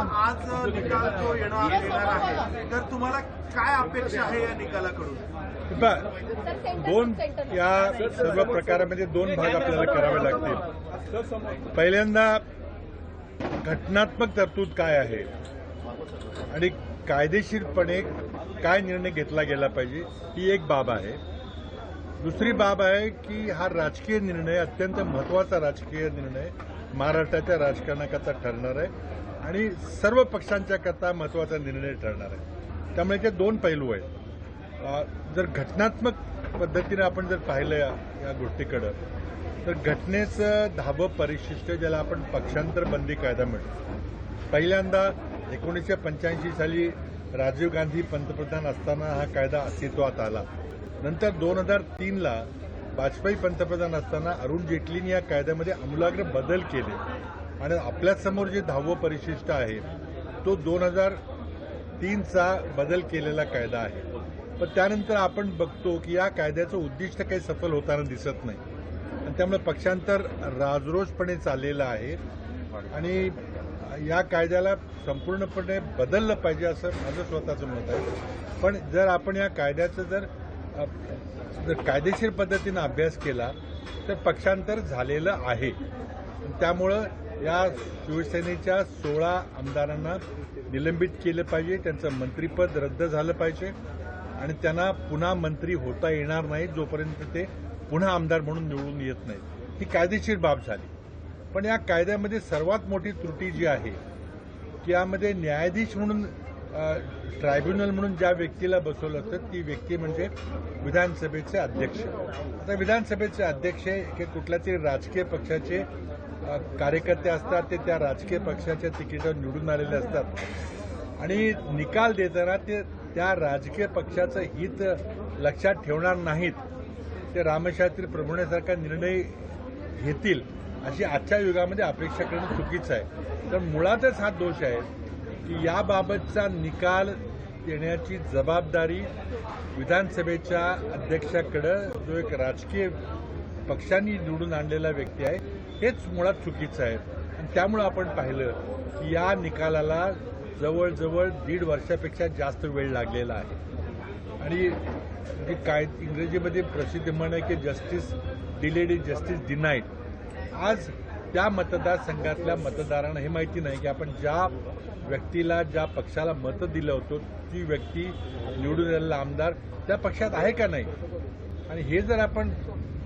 आज निकाल जो येणार आहे, तर तुम्हाला काय अपेक्षा आहे या निकालाकडून? या सर्व प्रकारामध्ये दोन भाग आपल्याला करावे लागतील. पहिल्यांदा घटनात्मक तरतूद काय आहे आणि कायदेशीरपणे काय निर्णय घेतला गेला पाहिजे ही एक बाब आहे. दुसरी बाब आहे की हा राजकीय निर्णय अत्यंत महत्वाचा राजकीय निर्णय महाराष्ट्राच्या राजकारणाकरता ठरणार आहे आणि सर्व पक्षांच्या करता महत्वाचा निर्णय ठरणार आहे. त्यामुळे ते दोन पैलू आहेत. जर घटनात्मक पद्धतीने आपण जर पाहिलं या गोष्टीकडं तर घटनेचं 10वं परिशिष्ट ज्याला आपण पक्षांतर बंदी कायदा म्हणतो, पहिल्यांदा 1985 साली राजीव गांधी पंतप्रधान असताना हा कायदा अस्तित्वात आला. नंतर 2003ला वाजपेयी पंतप्रधान असताना अरुण जेटलींनी या कायद्यामध्ये आमूलाग्र बदल केले आणि आपल्यासमोर जे 10वं परिशिष्ट आहे तो 2003चा बदल केलेला कायदा आहे. पण त्यानंतर आपण बघतो की या कायद्याचं उद्दिष्ट काही सफल होताना दिसत नाही आणि त्यामुळे पक्षांतर राजरोसपणे चाललेलं आहे आणि या कायद्याला संपूर्णपणे बदललं पाहिजे असं माझं स्वतःचं मत आहे. पण जर आपण या कायद्याचं जर कायदेशीर पद्धतीनं अभ्यास केला तर पक्षांतर झालेलं आहे. त्यामुळं या शिवसेनेच्या 16 आमदारांना निलंबित केलं पाहिजे, त्यांचं मंत्रिपद रद्द झालं पाहिजे आणि त्यांना पुन्हा मंत्री होता येणार नाही जोपर्यंत ते पुन्हा आमदार म्हणून निवडून येत नाहीत. ही कायदेशीर बाब झाली. पण या कायद्यामध्ये सर्वात मोठी त्रुटी जी आहे की यामध्ये न्यायाधीश म्हणून ट्रायब्युनल म्हणून ज्या व्यक्तीला बसवलं असतं ती व्यक्ती म्हणजे विधानसभेचे अध्यक्ष. आता विधानसभेचे अध्यक्ष हे कुठल्या तरी राजकीय पक्षाचे कार्यकर्ते असतात, ते त्या राजकीय पक्षाच्या तिकीटावर निवडून आलेले असतात आणि निकाल देताना ते त्या राजकीय पक्षाचं हित लक्षात ठेवणार नाहीत. ते रामशास्त्री प्रभुण्यासारखा निर्णय घेतील अशी आजच्या युगामध्ये अपेक्षा करणं चुकीचं आहे. तर मुळातच हा दोष आहे की याबाबतचा निकाल देण्याची जबाबदारी विधानसभेच्या अध्यक्षाकडं जो एक राजकीय पक्षांनी निवडून आणलेला व्यक्ती आहे हेच मुळात चुकीचं आहे. आणि त्यामुळं आपण पाहिलं की या निकालाला जवळजवळ 1.5 वर्षापेक्षा जास्त वेळ लागलेला आहे आणि जी काय इंग्रजीमध्ये प्रसिद्ध म्हण आहे की justice delayed is justice denied. आज त्या मतदारसंघातल्या मतदारांना हे माहिती नाही की आपण ज्या व्यक्तीला ज्या पक्षाला मतं दिलं होतं ती व्यक्ती निवडून आलेला आमदार त्या पक्षात आहे का नाही. आणि हे जर आपण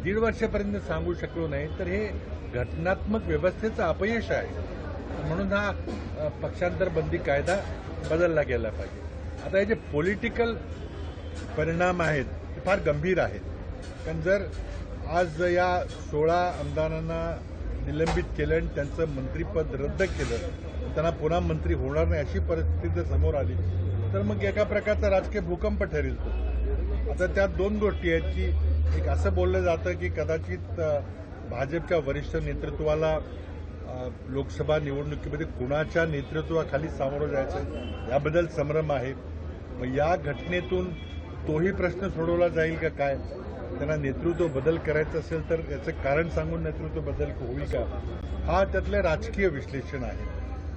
1.5 वर्षापर्यंत सांगू शकलो नाही तर हे घटनात्मक व्यवस्थेचं अपयश आहे. म्हणून हा पक्षांतर बंदी कायदा बदलला गेला पाहिजे. आता हे जे पॉलिटिकल परिणाम आहेत ते फार गंभीर आहेत. कारण जर आज या 16 आमदारांना निलंबित केलं आणि त्यांचं मंत्रिपद रद्द केलं, त्यांना पुन्हा मंत्री होणार नाही अशी परिस्थिती जर समोर आली तर मग एका प्रकारचा राजकीय भूकंप ठरेल तो. आता त्यात दोन गोष्टी आहेत की एक असं बोललं जातं की कदाचित भाजपच्या वरिष्ठ नेतृत्वाला लोकसभा निवडणुकीमध्ये कुणाच्या नेतृत्वाखाली सामोरं जायचं याबद्दल संभ्रम आहे. मग या घटनेतून तोही प्रश्न सोडवला जाईल का काय, त्यांना नेतृत्व बदल करायचं असेल तर याचं कारण सांगून नेतृत्व बदल होईल का, हा त्यातलं राजकीय विश्लेषण आहे.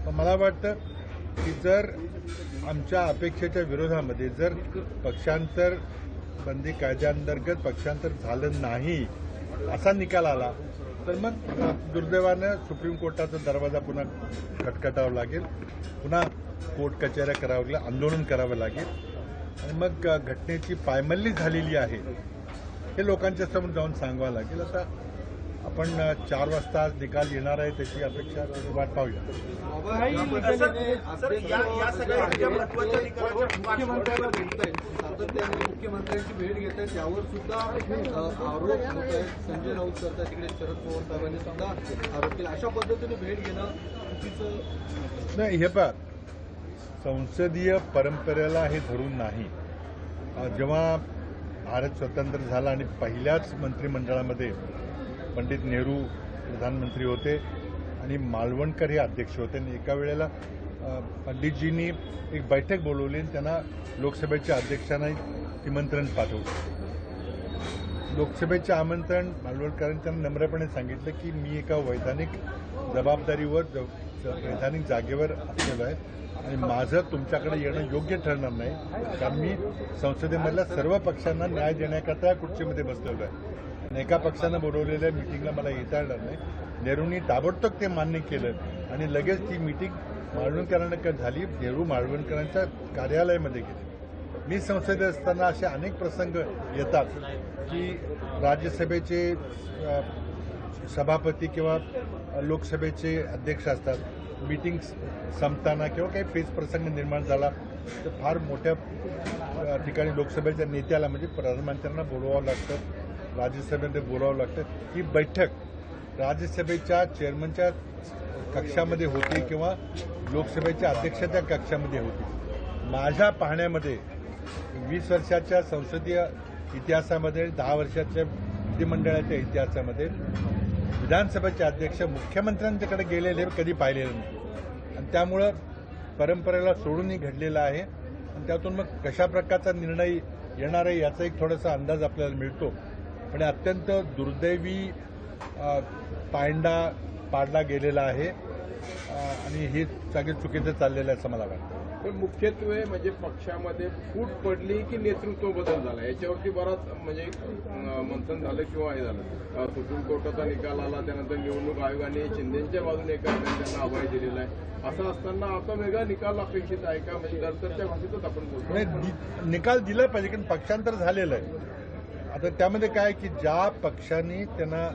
पण मला वाटतं की जर आमच्या अपेक्षेच्या विरोधामध्ये जर पक्षांतर बंदी कायद्याअंतर्गत पक्षांतर झालं नाही असा निकाल आला तर मग दुर्दैवानं सुप्रीम कोर्टाचा दरवाजा पुन्हा खटखटावा लागेल, पुन्हा कोर्ट कचेऱ्या करावं लागेल, आंदोलन करावं लागेल आणि मग घटनेची पायमल्ली झालेली आहे हे लोकांच्या समोर जाऊन सांगावं लागेल. आता आपण 4 वाजता आज निकाल येणार आहे त्याची अपेक्षा वाट पाहूया. मुख्यमंत्र्यांची भेट घेत आहे त्यावर सुद्धा आरोप होत आहे. संजय राऊत करतात, तिकडे शरद पवार साहेबांनी सुद्धा आरोप केला. अशा पद्धतीने भेट घेणं चुकीचं नाही. हे पहा, संसदीय परंपरेला हे धरून नाही. जेव्हा भारत स्वतंत्र झाला आणि पहिल्याच मंत्रिमंडळामध्ये पंडित नेहरू प्रधानमंत्री होते आणि मालवणकर हे अध्यक्ष होते आणि एका वेळेला पंडितजींनी एक बैठक बोलवली आणि त्यांना लोकसभेच्या अध्यक्षांना निमंत्रण पाठवलं. लोकसभेचे आमंत्रण मालवणकरांनी त्यांना नम्रपणे सांगितलं की मी एका वैधानिक जबाबदारीवर वैधानिक जागेवर असलेलो आहे आणि माझं तुमच्याकडे येणं योग्य ठरणार नाही, कारण मी संसदेमधल्या सर्व पक्षांना न्याय देण्याकरता खुर्चीमध्ये बसलेलो आहे आणि एका पक्षानं बोलवलेल्या मिटिंगला मला येता येणार नाही. नेहरूंनी ताबडतोब ते मान्य केलं आणि लगेच ती मिटिंग माळवणकरांना झाली. नेहरू माळवणकरांच्या कार्यालयामध्ये गेले. मी संसदेत असताना असे अनेक प्रसंग येतात की राज्यसभेचे सभापती किंवा लोकसभेचे अध्यक्ष असतात, मीटिंग संपताना किंवा काही पेच प्रसंग निर्माण झाला तर फार मोठ्या ठिकाणी लोकसभेच्या नेत्याला म्हणजे प्रधानमंत्र्यांना बोलवावं लागतं, राज्यसभेमध्ये बोलावं लागतं. ही बैठक राज्यसभेच्या चेअरमनच्या कक्षामध्ये होती किंवा लोकसभेच्या अध्यक्षाच्या कक्षामध्ये होती. माझ्या पाहण्यामध्ये 20 वर्षाच्या संसदीय इतिहासामध्ये 10 वर्षाच्या विधिमंडळाच्या इतिहासामध्ये विधानसभेचे अध्यक्ष मुख्यमंत्र्यांच्याकडे गेलेले कधी पाहिलेले नाही आणि त्यामुळं परंपरेला सोडूनही घडलेलं आहे आणि त्यातून मग कशा प्रकारचा निर्णय येणार आहे याचा एक थोडासा अंदाज आपल्याला मिळतो. पण अत्यंत दुर्दैवी पायंडा पाडला गेलेला आहे आणि हे सगळे चुकीचं चाललेलं आहे असं मला वाटतं. पण मुख्यत्वे म्हणजे पक्षामध्ये फूट पडली की नेतृत्व बदल झाला याच्यावरती बराच म्हणजे मंथन झालं किंवा हे झालं. सुप्रीम कोर्टाचा निकाल आला, त्यानंतर निवडणूक आयोगाने शिंदेच्या बाजूने त्यांना अभय दिलेला आहे. असं असताना आता वेगळा निकाल अपेक्षित आहे का? म्हणजे दरतरच्या भाषेतच आपण बोलतो. निकाल दिला पाहिजे कारण पक्षांतर झालेलं आहे. आता त्यामध्ये काय की ज्या पक्षांनी त्यांना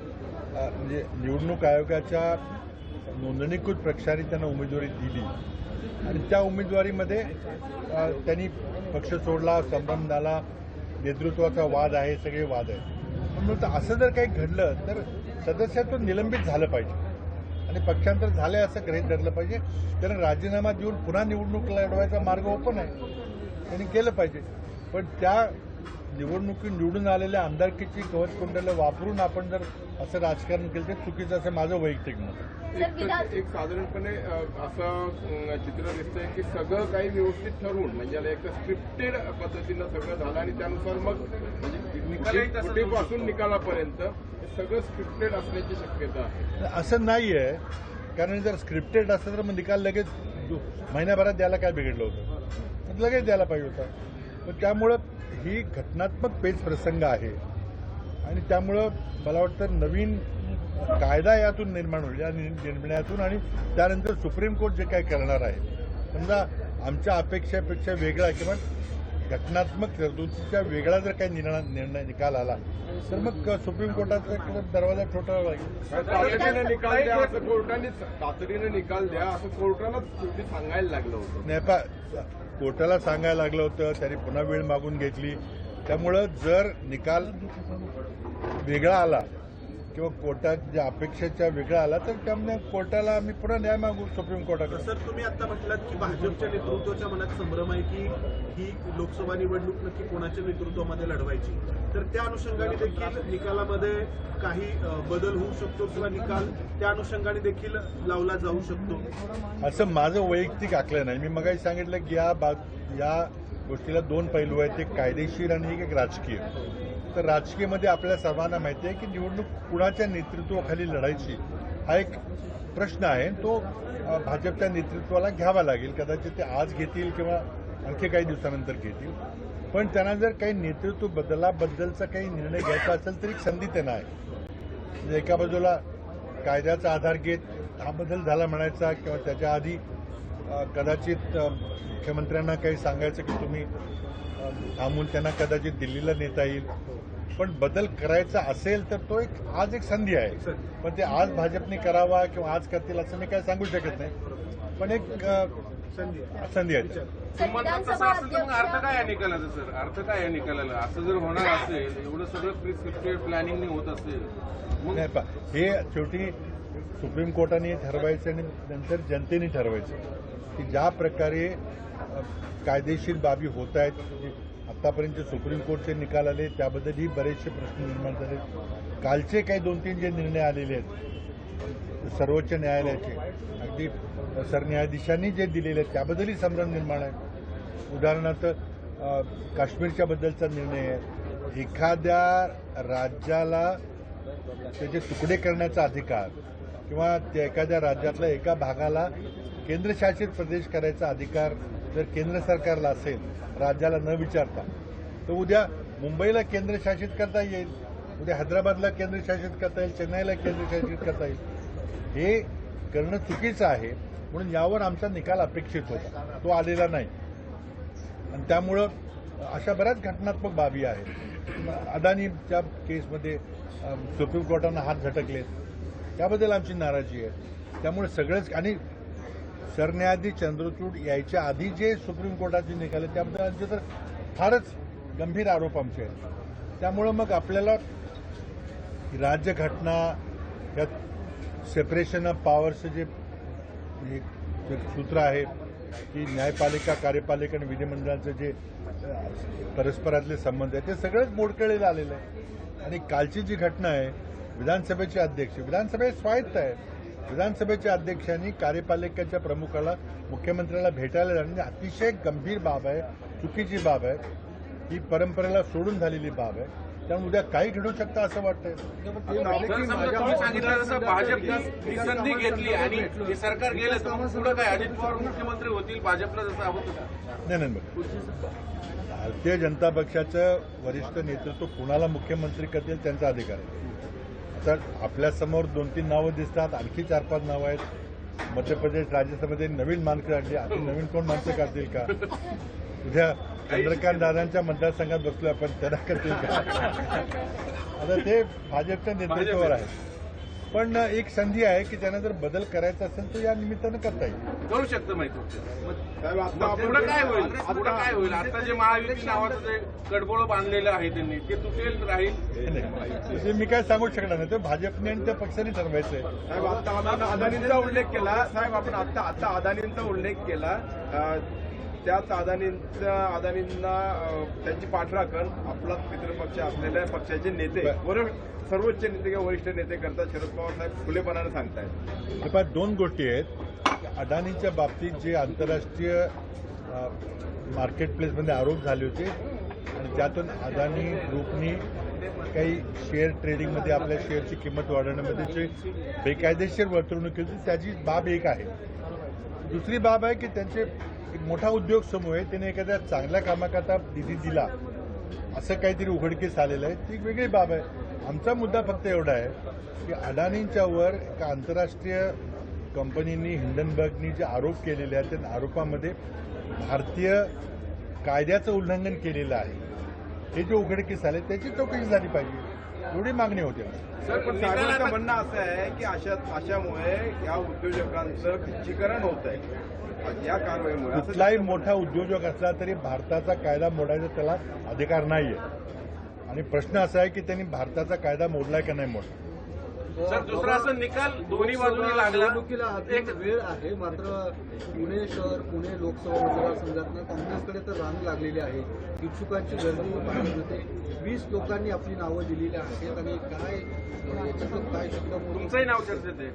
म्हणजे निवडणूक आयोगाच्या नोंदणीकृत पक्षांनी त्यांना उमेदवारी दिली आणि त्या उमेदवारीमध्ये त्यांनी पक्ष सोडला, संभ्रम झाला, नेतृत्वाचा वाद आहे, सगळे वाद आहे. म्हणून असं जर काही घडलं तर सदस्यातून निलंबित झालं पाहिजे आणि पक्षांतर झाले असं गृहीत धरलं पाहिजे. त्यानं राजीनामा देऊन पुन्हा निवडणूक लढवायचा मार्ग ओपन आहे, त्यांनी केलं पाहिजे. पण त्या निवडणुकीत निवडून आलेल्या आमदारकीची कवचकुंडलं वापरून आपण जर असं राजकारण केलं तर चुकीचं असं माझं वैयक्तिक मत आहे. एक साधारणपणे असं चित्र दिसतंय की सगळं काही व्यवस्थित ठरवून म्हणजे एक स्क्रिप्टेड पद्धतीनं सगळं झालं आणि त्यानुसार मग म्हणजे पासून निकालापर्यंत सगळं स्क्रिप्टेड असण्याची शक्यता आहे. असं नाही आहे, कारण जर स्क्रिप्टेड असतं तर मग निकाल लगेच महिन्याभरात द्यायला काय बिघडलं होतं, लगेच द्यायला पाहिजे होता. तर त्यामुळं ही घटनात्मक पेच प्रसंग आहे आणि त्यामुळं मला वाटतं नवीन कायदा यातून निर्माण होईल या निर्णयातून आणि त्यानंतर सुप्रीम कोर्ट जे काही करणार आहे, समजा आमच्या अपेक्षेपेक्षा वेगळा किंवा घटनात्मक तरतुदीच्या वेगळा जर काही निर्णय निकाल आला तर मग सुप्रीम कोर्टाचा दरवाजा ठोठावा लागेल. तातडीनं निकाल द्या असं कोर्टाने तातडीनं निकाल द्या असं कोर्टाला शेवटी सांगायला लागलं होतं. नाही कोर्टाला सांगायला लागलं होतं, त्यांनी पुन्हा वेळ मागून घेतली. त्यामुळं जर निकाल वेगळा आला किंवा कोर्टात ज्या अपेक्षेच्या वेगळा आला तर त्यामुळे कोर्टाला आम्ही पुन्हा न्याय मागू सुप्रीम कोर्टाकडे. सर, तुम्ही आता म्हटलात की भाजपच्या नेतृत्वाच्या मनात संभ्रम आहे की ही लोकसभा निवडणूक नक्की कोणाच्या नेतृत्वामध्ये लढवायची, तर त्या अनुषंगाने देखील निकालामध्ये काही बदल होऊ शकतो किंवा निकाल त्या अनुषंगाने देखील लावला जाऊ शकतो असं माझं वैयक्तिक आकलन आहे. मी मगाशी सांगितलं की या गोष्टीला दोन पैलू आहेत, एक कायदेशीर आणि एक राजकीय. तर राजकीयमध्ये आपल्या सर्वांना माहिती आहे की निवडणूक कुणाच्या नेतृत्वाखाली लढायची हा एक प्रश्न आहे. तो भाजपच्या नेतृत्वाला घ्यावा लागेल. कदाचित ते आज घेतील किंवा आणखी काही दिवसानंतर घेतील. पण त्यांना जर काही नेतृत्व बदलाबद्दलचा काही निर्णय घ्यायचा असेल तर एक संधी त्यांना आहे. म्हणजे एका बाजूला कायद्याचा आधार घेत हा बदल झाला म्हणायचा किंवा त्याच्या आधी कदाचित मुख्यमंत्र्यांना काही सांगायचं की तुम्ही थांबून त्यांना कदाचित दिल्लीला नेता येईल. पण बदल करायचा असेल तर तो आज एक संधी आहे. पण ते आज भाजपने करावा किंवा आज करतील असं मी काय सांगू शकत नाही, पण एक संधी आहे. अर्थ काय आहे निकालाचा? सर, अर्थ काय आहे निकालाला? असं जर होणार असेल, एवढं सगळं प्रिस्क्रिप्टेड प्लॅनिंग होत असेल मग हे शेवटी सुप्रीम कोर्टाने ठरवायचं आणि नंतर जनतेने ठरवायचं की ज्या प्रकारे कायदेशीर बाबी होत आहेत. आतापर्यंत सुप्रीम कोर्टचे निकाल आले त्याबद्दलही बरेचसे प्रश्न निर्माण झाले. कालचे काही 2-3 जे निर्णय आलेले आहेत सर्वोच्च न्यायालयाचे, अगदी सरन्यायाधीशांनी जे दिलेले आहेत त्याबद्दलही संभ्रम निर्माण आहे. उदाहरणार्थ काश्मीरच्या बद्दलचा निर्णय आहे. एखाद्या राज्याला त्याचे तुकडे करण्याचा अधिकार किंवा त्या एखाद्या राज्यातल्या एका भागाला केंद्रशासित प्रदेश करायचा अधिकार जर केंद्र सरकारला असेल, राज्याला न विचारता, तर उद्या मुंबईला केंद्रशासित करता येईल, उद्या हैदराबादला केंद्रशासित करता येईल, चेन्नईला केंद्रशासित करता येईल. हे करणं चुकीचं आहे. म्हणून यावर आमचा निकाल अपेक्षित होता, तो आलेला नाही. आणि त्यामुळं अशा बऱ्याच घटनात्मक बाबी आहेत. अदानीच्या केसमध्ये सुप्रीम कोर्टानं हात झटकलेत, त्याबद्दल आमची नाराजी आहे. त्यामुळे सगळंच, आणि सरन्यायाधीश चंद्रचूड यायच्या आधी जे सुप्रीम कोर्टाचे निकाल आहेत त्याबद्दल आमचे तर फारच गंभीर आरोप आमचे आहेत. त्यामुळं मग आपल्याला राज्यघटना, या सेपरेशन ऑफ पॉवरचं जे सूत्र आहे की न्यायपालिका, कार्यपालिका आणि विधिमंडळाचं जे परस्परातले संबंध आहे ते सगळंच मोडकळीला आलेलं आहे. आणि कालची जी घटना आहे, विधानसभेचे अध्यक्ष, विधानसभा स्वायत्त आहे, विधानसभेच्या अध्यक्षांनी कार्यपालिकेच्या प्रमुखाला, मुख्यमंत्र्याला भेटायला जाणं अतिशय गंभीर बाब आहे, चुकीची बाब आहे. ही परंपरेला सोडून झालेली बाब आहे. त्यामुळे उद्या काही घडू शकतं असं वाटतंय. जर समजा तुम्ही सांगितलं जसं भाजपने ही संधी घेतली आणि हे सरकार गेलं तर मग पुढं काय, अजित पवार मुख्यमंत्री होतील, भाजपला जसं हवं तसं? नाही. भारतीय जनता पक्षाचं वरिष्ठ नेतृत्व कुणाला मुख्यमंत्री करतील त्यांचा अधिकार आहे. तर आपल्यासमोर 2-3 नावं दिसतात, आणखी 4-5 नावं आहेत. मध्य प्रदेश राज्यसभेमध्ये नवीन माणसं काढली, आता नवीन कोण माणसं काढतील का? उद्या चंद्रकांत दादांच्या मतदारसंघात बसलो आपण, त्यांना करतील का? आता ते भाजपच्या नेतृत्वावर आहे. पण एक संधी आहे की त्यांना जर बदल करायचा असेल तर या निमित्तानं करता येईल. करू शकतं माहिती पुढं काय होईल, पुढं काय होईल? आता जे महायुती नावाचं जे कडबोळं बांधलेलं आहे त्यांनी, ते तुटेल, राहील? नाही, मी काय सांगू शकणार नाही. ते भाजपने आणि त्या पक्षाने ठरवायचंय. साहेब, आता आपण अदानींचा उल्लेख केला. साहेब, आपण आता अदानींचा उल्लेख केला. त्याच अदानींना त्यांची पाठराखण आपला मित्रपक्ष असलेल्या पक्षाचे नेते, सर्वोच्च नेते किंवा वरिष्ठ नेते करतात, शरद पवार साहेब खुलेपणाने सांगतायत. 2 गोष्टी आहेत. अदानीच्या बाबतीत जे आंतरराष्ट्रीय मार्केट प्लेसमध्ये आरोप झाले होते आणि त्यातून अदानी ग्रुपनी काही शेअर ट्रेडिंगमध्ये आपल्या शेअरची किंमत वाढवण्यामध्ये जे बेकायदेशीर वर्तवणूक केली होती त्याची बाब एक आहे. दुसरी बाब आहे की त्यांचे एक मोठा उद्योग समूह आहे, त्याने एखाद्या चांगल्या कामाकरता निधी दिला असं काहीतरी उघडकीस आलेलं आहे, ती एक वेगळी बाब आहे. आमचा मुद्दा फक्त एवढा आहे की अदानींच्यावर एका आंतरराष्ट्रीय कंपनींनी, हिंडनबर्गनी जे आरोप केलेले आहेत त्या आरोपामध्ये भारतीय कायद्याचं उल्लंघन केलेलं आहे, हे जे उघडकीस आले त्याची चौकशी झाली पाहिजे, एवढी मागणी होती. सर, पण साहेबांचं म्हणणं असं आहे की अशामुळे या उद्योजकांचं खच्चीकरण होत आहे या कारवाईमुळे. कुठलाही मोठा उद्योजक असला तरी भारताचा कायदा मोडायचा त्याला अधिकार नाहीये. आणि प्रश्न असा आहे की त्यांनी भारताचा कायदा मोडलाय का नाही मोडला. सर, दुसरा असं निकाल दोन्ही बाजूने लागला. निवडणुकीला अजून वेळ आहे, मात्र पुणे शहर, पुणे लोकसभा मतदारसंघातनं काँग्रेसकडे तर रांग लागलेली आहे. इच्छुकांची गर्दी पाहायला मिळते. 20 लोकांनी आपली नावं दिलेली आहेत आणि काय याच्यातून काय शब्द तुमचंही नाव चर्चेत आहे.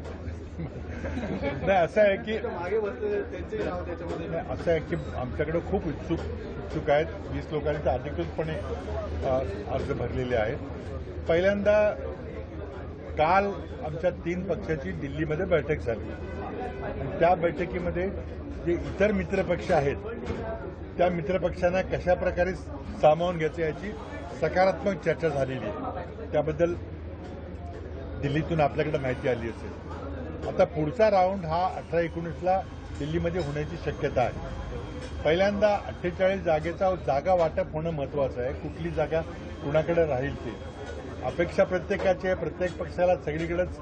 नाही, असं आहे की मागे बसले त्यांचेही नाव त्याच्यामध्ये. असं आहे की आमच्याकडे खूप इच्छुक आहेत. 20 लोकांनी तर अधिकृतपणे अर्ज भरलेले आहेत. पहिल्यांदा काल आमच्या 3 पक्षाची दिल्लीमध्ये बैठक झाली आणि त्या बैठकीमध्ये जे इतर मित्रपक्ष आहेत त्या मित्रपक्षांना कशाप्रकारे सामावून घ्यायचं याची सकारात्मक चर्चा झालेली आहे. त्याबद्दल दिल्लीतून आपल्याकडे माहिती आली असेल. आता पुढचा राऊंड हा 18-19ला दिल्लीमध्ये होण्याची शक्यता आहे. पहिल्यांदा 48 जागा वाटप होणं महत्त्वाचं आहे. कुठली जागा कुणाकडे राहील ते अपेक्षा प्रत्येकाची आहे. प्रत्येक पक्षाला सगळीकडेच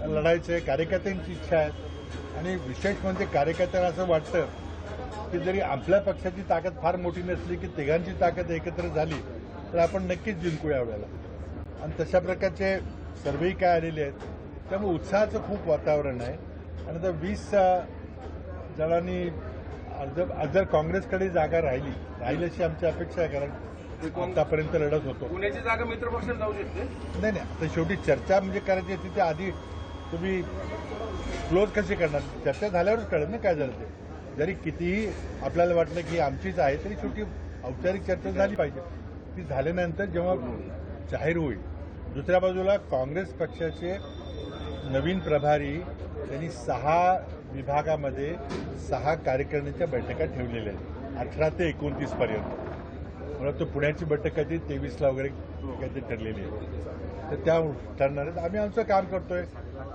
लढायचं आहे. कार्यकर्त्यांची इच्छा आहे. आणि विशेष म्हणजे कार्यकर्त्यांना असं वाटतं की जरी आपल्या पक्षाची ताकद फार मोठी नसली की तिघांची ताकद एकत्र झाली तर आपण नक्कीच जिंकू यावेळेला. आणि तशा प्रकारचे सर्वेही काय आलेले आहेत. त्यामुळे उत्साहाचं खूप वातावरण आहे. आणि आता 20 जणांनी जर काँग्रेसकडे जागा राहील अशी आमची अपेक्षा आहे. कारण आतापर्यंत लढत होतो. पुण्याची जागा मित्रपक्षात जाऊ शकते. नाही, आता शेवटी चर्चा म्हणजे करायची असते त्या आधी तुम्ही क्लोज कशी करणार. चर्चा झाल्यावरच कळेल ना काय झालं ते. जरी कितीही आपल्याला वाटलं की आमचीच आहे तरी शेवटी औपचारिक चर्चा झाली पाहिजे. ती झाल्यानंतर जेव्हा जाहीर होईल. दुसऱ्या बाजूला काँग्रेस पक्षाचे नवीन प्रभारी त्यांनी 6 विभागामध्ये 6 कार्यकारिणीच्या बैठका ठेवलेल्या आहेत 18 ते 29 पर्यंत. मला तो पुण्याची बैठक काहीतरी 23ला वगैरे काहीतरी ठरलेली आहे. तर त्या ठरणार आहेत. आम्ही आमचं काम करतोय.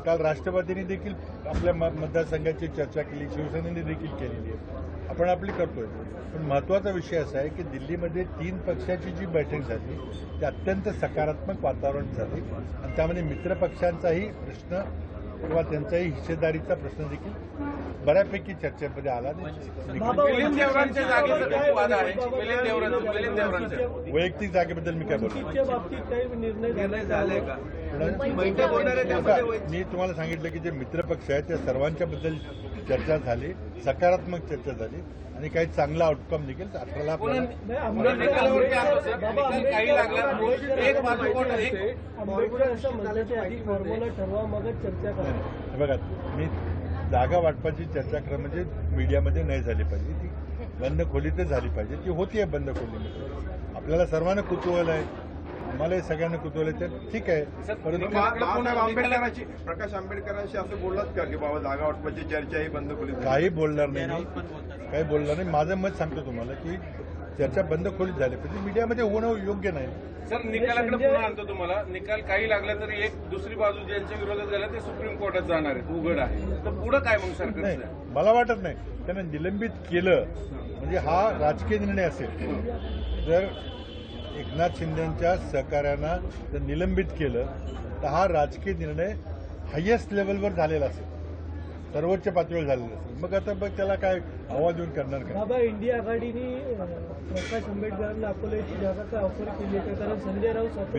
काल राष्ट्रवादीने देखील आपल्या मतदारसंघाची चर्चा केली, शिवसेनेने देखील केलेली आहे. आपण आपली करतोय. पण महत्त्वाचा विषय असा आहे की दिल्लीमध्ये 3 पक्षाची जी बैठक झाली ती अत्यंत सकारात्मक वातावरण झाली आणि त्यामध्ये मित्रपक्षांचाही प्रश्न किंवा त्यांचाही हिस्सेदारीचा प्रश्न देखील बऱ्यापैकी चर्चेमध्ये आला. मिलिंद देवरांच्या जागेचा खूप वाद आहे. मिलिंद देवरांच्या वैयक्तिक जागेबद्दल मी काय बोलतो. बाबतीत काही निर्णय झाले का? मी तुम्हाला सांगितलं की जे मित्रपक्ष आहेत त्या सर्वांच्या बद्दल चर्चा झाली, सकारात्मक चर्चा झाली आणि काही चांगला आउटकम निघेल. 18ला निकालावरती आलो सर. निकाल काही लागला एक बाजू आंबेडकर असं म्हणण्याच्या आधी फॉर्म्युला ठरवा मगच चर्चा करा. बघा, मी जागा वाटपाची चर्चा करा म्हणजे मीडियामध्ये नाही झाली पाहिजे. ती बंद खोलीतच झाली पाहिजे. ती होतीये बंद खोलीमध्ये. आपल्याला सर्वांना कुतूहल आहे, आम्हालाही सगळ्यांना कुतूहल आहे. तर ठीक आहे. परंतु आंबेडकरांची प्रकाश आंबेडकरांशी असं बोललात का की बाबा जागा वाटपाची चर्चा ही बंद खोलीत काही बोलणार नाही मी, काही बोलणार नाही. माझं मत सांगतो तुम्हाला की चर्चा बंद खोलीत झाली पाहिजे. मीडियामध्ये होणं योग्य नाही. सर निकालाकडे पुन्हा आणतो तुम्हाला. निकाल काही लागला तरी एक दुसरी बाजू ज्यांच्या विरोधात झाला ते सुप्रीम कोर्टात जाणार आहेत, उघड आहे. तर पुढे काय मग नाही, सरकारचं? मला वाटत नाही. त्यांना निलंबित केलं म्हणजे हा राजकीय निर्णय असेल. जर एकनाथ शिंदेच्या सहकार्यांना जर निलंबित केलं तर हा राजकीय निर्णय हायेस्ट लेवलवर झालेला असेल, सर्वोच्च पातळीवर झालेला असेल. मग आता बघ त्याला काय आवाज येऊन करणार का? बाबा, इंडिया आघाडीने प्रकाश आंबेडकरांना अकोल्याची जागा का ऑफर केली आहे? कारण संजय राऊत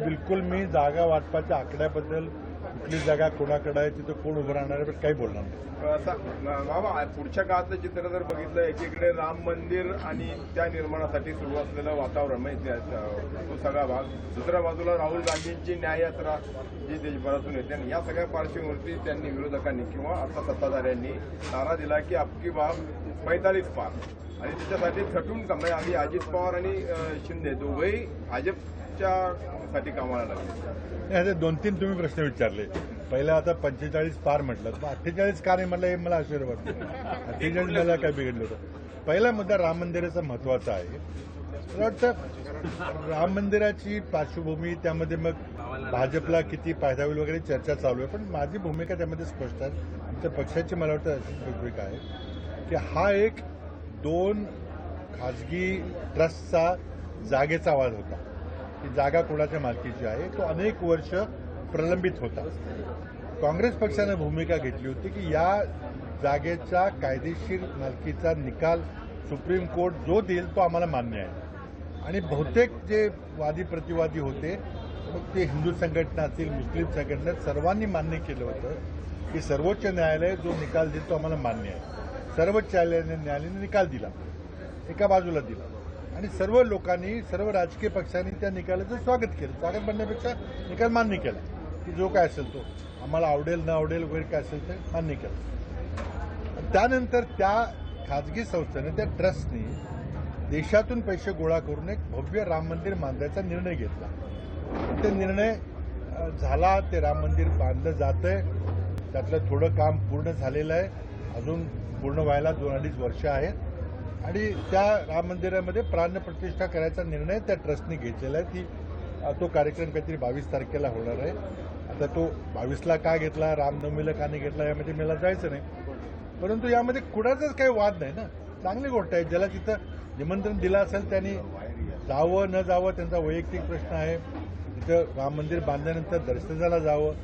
बिलकुल मी जागा वाटपाच्या आकड्याबद्दल कुठली जागा कोणाकडे आहे तिथं कोण उभं राहणार आहे काही बोलणार नाही. बाबा, पुढच्या काळातलं चित्र जर बघितलं, एकीकडे राम मंदिर आणि त्या निर्माणासाठी सुरू असलेलं वातावरण म्हणजे तो सगळा भाग, दुसऱ्या बाजूला राहुल गांधींची न्याययात्रा जी देशभरातून येते आणि या सगळ्या पार्श्वभूमीवरती त्यांनी विरोधकांनी किंवा आता सत्ताधाऱ्यांनी नारा दिला की अबकी बाब 45 पार आणि त्याच्यासाठी झटून म्हणजे आधी अजित पवार आणि शिंदे दोघंही भाजपच्या साठी कामाला लागले. असे 2-3 तुम्ही प्रश्न विचारले. पहिला आता 45 पार म्हटलं, 48 का नाही म्हटलं हे मला आश्चर्य वाटतं. 48 मला काय बिघडलं होतं. पहिला मुद्दा राम मंदिराचा महत्वाचा आहे. मला वाटतं राम मंदिराची पार्श्वभूमी त्यामध्ये मग भाजपला किती फायदा होईल वगैरे चर्चा चालू आहे. पण माझी भूमिका त्यामध्ये स्पष्ट आहे. आमच्या पक्षाची मला वाटतं अशी भूमिका आहे की हा एक 2 खाजगी ट्रस्टचा जागेचा वाद होता. ही जागा कोणाच्या मालकीची आहे तो अनेक वर्ष प्रलंबित होता. काँग्रेस पक्षानं भूमिका घेतली होती की या जागेच्या कायदेशीर मालकीचा निकाल सुप्रीम कोर्ट जो देईल तो आम्हाला मान्य आहे. आणि बहुतेक जे वादी प्रतिवादी होते मग ते हिंदू संघटना असतील, मुस्लिम संघटना, सर्वांनी मान्य केलं होतं की सर्वोच्च न्यायालय जो निकाल देईल तो आम्हाला मान्य आहे. सर्वोच्च न्यायालयाने निकाल दिला, एका बाजूला दिला आणि सर्व लोकांनी, सर्व राजकीय पक्षांनी त्या निकालाचं स्वागत केलं. स्वागत म्हणण्यापेक्षा निकाल मान्य केला की जो काय असेल तो आम्हाला आवडेल न आवडेल वगैरे काय असेल ते मान्य केलं. त्यानंतर त्या खाजगी संस्थेने, त्या ट्रस्टनी देशातून पैसे गोळा करून एक भव्य राम मंदिर बांधायचा निर्णय घेतला. ते निर्णय झाला, ते राम मंदिर बांधलं जातंय. त्यातलं थोडं काम पूर्ण झालेलं आहे, अजून पूर्ण व्हायला 2-2.5 वर्ष आहेत आणि त्या राम मंदिरामध्ये प्राणप्रतिष्ठा करायचा निर्णय त्या ट्रस्टने घेतलेला आहे. तो कार्यक्रम काहीतरी 22 तारखेला होणार आहे. आता तो 22ला का घेतला, रामनवमीला का नाही घेतला यामध्ये मला जायचं नाही. परंतु यामध्ये कुणाचाच काही वाद नाही ना. चांगली गोष्ट आहे. ज्याला तिथं निमंत्रण दिलं असेल त्यांनी जावं न जावं त्यांचा वैयक्तिक प्रश्न आहे. तिथं राम मंदिर बांधल्यानंतर दर्शनाला जावं,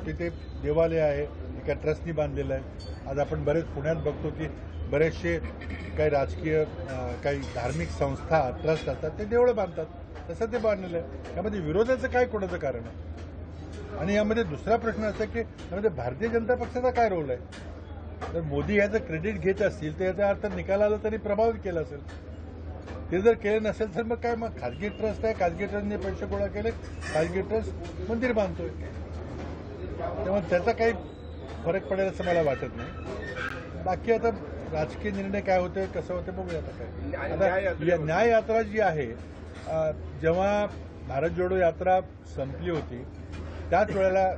तिथे देवालय आहे, एका ट्रस्टनी बांधलेलं आहे. आज आपण बरेच पुण्यात बघतो की बरेचसे काही राजकीय काही धार्मिक संस्था ट्रस्ट असतात ते देवळं बांधतात, तसं ते बांधलेलं आहे. यामध्ये विरोधाचं काय कोणाचं कारण आहे? आणि यामध्ये दुसरा प्रश्न असा की यामध्ये भारतीय जनता पक्षाचा काय रोल आहे? तर मोदी याचं क्रेडिट घेत असतील तर याचा अर्थ निकालाला तरी प्रभावित केला असेल. ते जर केलं नसेल तर मग काय, मग खाजगी ट्रस्ट आहे, खाजगी ट्रस्टने पैसे गोळा केले, खाजगी ट्रस्ट मंदिर बांधतोय, तेव्हा त्याचा काही फरक पडेल असं मला वाटत नाही. बाकी आता राजकीय निर्णय काय होते, कसं होते बघूया. आता काय आता न्याय यात्रा जी आहे, जेव्हा भारत जोडो यात्रा संपली होती त्याच वेळेला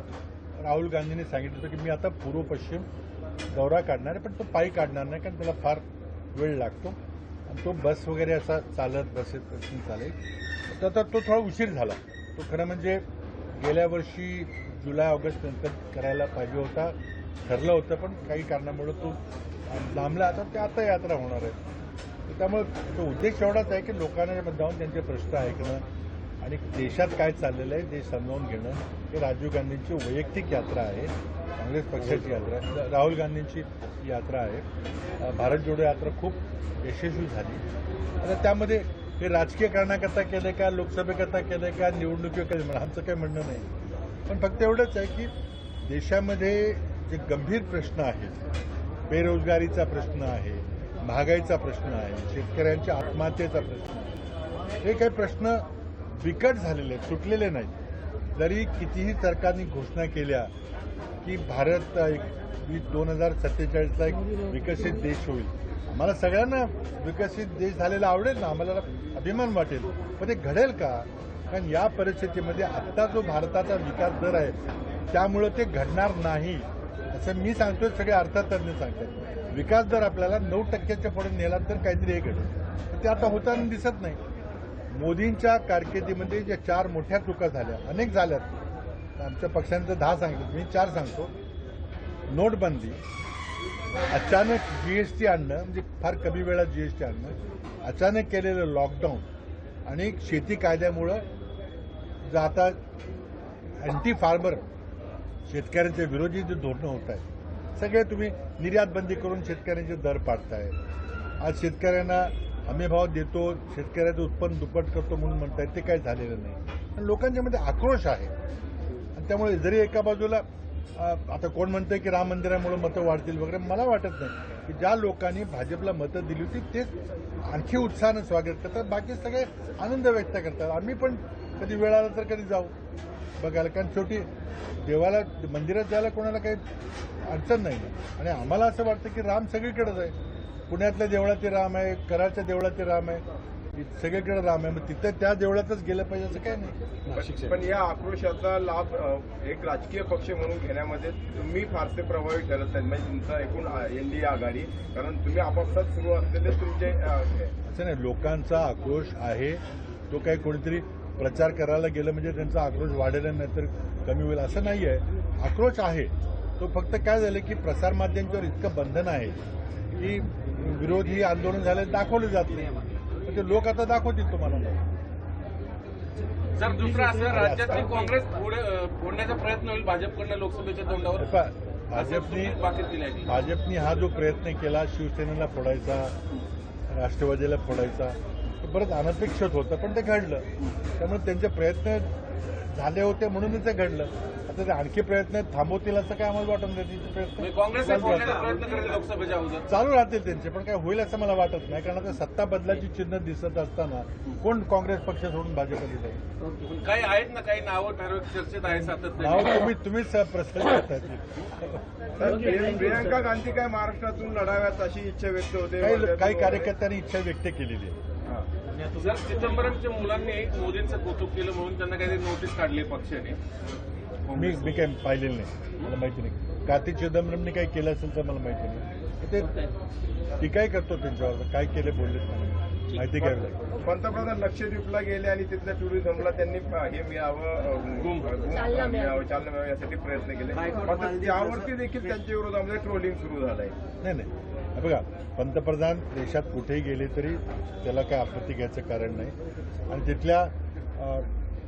राहुल गांधींनी सांगितलं होतं की मी आता पूर्व पश्चिम दौरा काढणार आहे, पण तो पायी काढणार नाही कारण त्याला फार वेळ लागतो आणि तो बस वगैरे असा चालत बसेत चालेल. तर तो थोडा उशीर झाला. तो खरं म्हणजे गेल्या वर्षी जुलै ऑगस्ट नंतर करायला पाहिजे होता, ठरलं होतं, पण काही कारणामुळे तो लांबला. आता यात्रा होणार आहे. त्यामुळे तो उद्देश एवढाच आहे की लोकांना जाऊन त्यांचे प्रश्न ऐकणं आणि देशात काय चाललेलं आहे ते समजावून घेणं. हे राजीव गांधींची वैयक्तिक यात्रा आहे, काँग्रेस पक्षाची यात्रा आहे, राहुल गांधींची यात्रा आहे. भारत जोडो यात्रा खूप यशस्वी झाली. आता त्यामध्ये हे राजकीय कारणाकरता केलं का, लोकसभेकरता केलं का, निवडणुकीकरता केलं, आमचं काही म्हणणं नाही. पण फक्त एवढंच आहे की देशामध्ये जे गंभीर प्रश्न आहेत, बेरोजगारीचा प्रश्न आहे, महागाईचा प्रश्न आहे, शेतकऱ्यांच्या आत्महत्येचा प्रश्न आहे, हे काही प्रश्न बिकट झालेले आहेत, सुटलेले नाहीत. जरी कितीही सरकारने घोषणा केल्या की भारत 2047ला एक विकसित देश होईल, आम्हाला सगळ्यांना विकसित देश झालेला आवडेल ना, आम्हाला अभिमान वाटेल, पण ते घडेल का? कारण या परिस्थितीमध्ये आत्ता जो भारताचा विकास दर आहे त्यामुळं ते घडणार नाही असं मी सांगतोय, सगळे अर्थतज्ञ सांगतात. विकास दर आपल्याला 9% पुढे नेला तर काहीतरी हे घडेल, ते आता होताना दिसत नाही. मोदींच्या कारकिर्दीमध्ये ज्या 4 मोठ्या चुका झाल्या, अनेक झाल्यात, आमच्या पक्षांचं 10 सांगतो, मी 4 सांगतो. नोटबंदी, अचानक जीएसटी आणणं, म्हणजे फार कमी वेळात जीएसटी आणणं, अचानक केलेलं लॉकडाऊन आणि शेती कायद्यामुळं जे आता अँटी फार्मर शेतकऱ्यांच्या विरोधी जे धोरणं होत आहेत, सगळे तुम्ही निर्यात बंदी करून शेतकऱ्यांचे दर पाडताय. आज शेतकऱ्यांना हमीभाव देतो, शेतकऱ्याचं उत्पन्न दुप्पट करतो म्हणून म्हणतायत, ते काही झालेलं नाही. पण लोकांच्या मध्ये आक्रोश आहे आणि त्यामुळे जरी एका बाजूला आता कोण म्हणतंय की राम मंदिरामुळे मतं वाढतील वगैरे, मला वाटत नाही की ज्या लोकांनी भाजपला मतं दिली होती तेच आणखी उत्साहानं स्वागत करतात, बाकी सगळे आनंद व्यक्त करतात. आम्ही पण कधी वेळ आला तर कधी जाऊ बघायला, कारण शेवटी देवाला मंदिरात जायला कोणाला काही अडचण नाही. आणि आम्हाला असं वाटतं की राम सगळीकडेच आहे. पुण्यातल्या देवळात राम आहे, कराडच्या देवळात राम आहे, सगळीकडे राम आहे, मग तिथे त्या देवळातच गेलं पाहिजे असं काय नाही. पण या आक्रोशाचा लाभ एक राजकीय पक्ष म्हणून घेण्यामध्ये तुम्ही फारसे प्रभावी ठरत नाही, म्हणजे तुमचा एकूण एनडीए आघाडी, कारण तुम्ही आपापसात सुरू असलेले तुमचे असं नाही. लोकांचा आक्रोश आहे, तो काही कोणीतरी प्रचार करायला गेलं म्हणजे त्यांचा आक्रोश वाढेल नाही तर कमी होईल असं नाही आहे. आक्रोश आहे, तो फक्त काय झालं की प्रसारमाध्यमांच्यावर इतकं बंधन आहे की विरोधी आंदोलन झालं दाखवलं जात नाही. ते लोक आता दाखवतील तुम्हाला. सर, दुसरं असं राज्यातली काँग्रेस फोडण्याचा प्रयत्न होईल भाजपकडनं लोकसभेच्या तोंडावर. भाजपनी हा जो प्रयत्न केला शिवसेनेला फोडायचा, राष्ट्रवादीला फोडायचा, बरंच अनपेक्षित होतं, पण ते घडलं. त्यामुळे त्यांचे प्रयत्न झाले होते म्हणूनच ते घडलं. आता ते आणखी प्रयत्न थांबवतील असं काय आम्हाला वाटत नाही. प्रयत्न काँग्रेस प्रयत्न करेल लोकसभेच्या अगोदर चालू राहतील त्यांचे, पण काय होईल असं मला वाटत नाही. कारण आता सत्ता बदलाची चिन्ह दिसत असताना कोण काँग्रेस पक्ष सोडून भाजपमध्ये जाईल? काही आहेत ना, काही नावं ठराविक चर्चेत आहे सातत्य. नाव तुम्हीच प्रश्न करताय. प्रियंका गांधी काय महाराष्ट्रातून लढाव्यात अशी इच्छा व्यक्त होते, काही कार्यकर्त्यांनी इच्छा व्यक्त केलेली आहे. सर, चिदंबरमच्या मुलांनी मोदींचं कौतुक केलं म्हणून त्यांना काहीतरी नोटीस काढली पक्षाने. मी काही पाहिलेलं नाही, मला माहिती नाही. कार्तिक चिदंबरमने काही केलं असेल तर मला माहिती नाही. ते टीकाही करतो त्यांच्यावर, काय केले बोललेच नाही, माहिती घ्यावी लागेल. पंतप्रधान लक्षद्वीपला गेले आणि तिथल्या टुरिझमला त्यांनी हे मिळावं, चालना मिळावं यासाठी प्रयत्न केले, मात्र त्यावरती देखील त्यांच्या विरोधामध्ये ट्रोलिंग सुरू झालंय. नाही बघा, पंतप्रधान देशात कुठेही गेले तरी त्याला काय आपत्ती घ्यायचं कारण नाही. आणि तिथल्या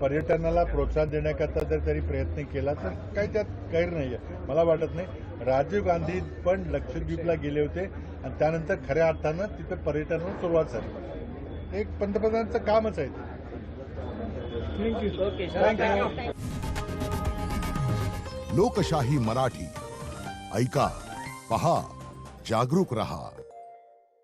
पर्यटनाला प्रोत्साहन देण्याकरता जर त्यांनी प्रयत्न केला तर काही त्यात गैर नाही आहे, मला वाटत नाही. राजीव गांधी पण लक्षद्वीपला गेले होते आणि त्यानंतर खऱ्या अर्थानं तिथं पर्यटनाला सुरुवात झाली. एक पंतप्रधानांचं कामच आहे. थँक्यू. लोकशाही मराठी ऐका, पहा, जागरूक रहा.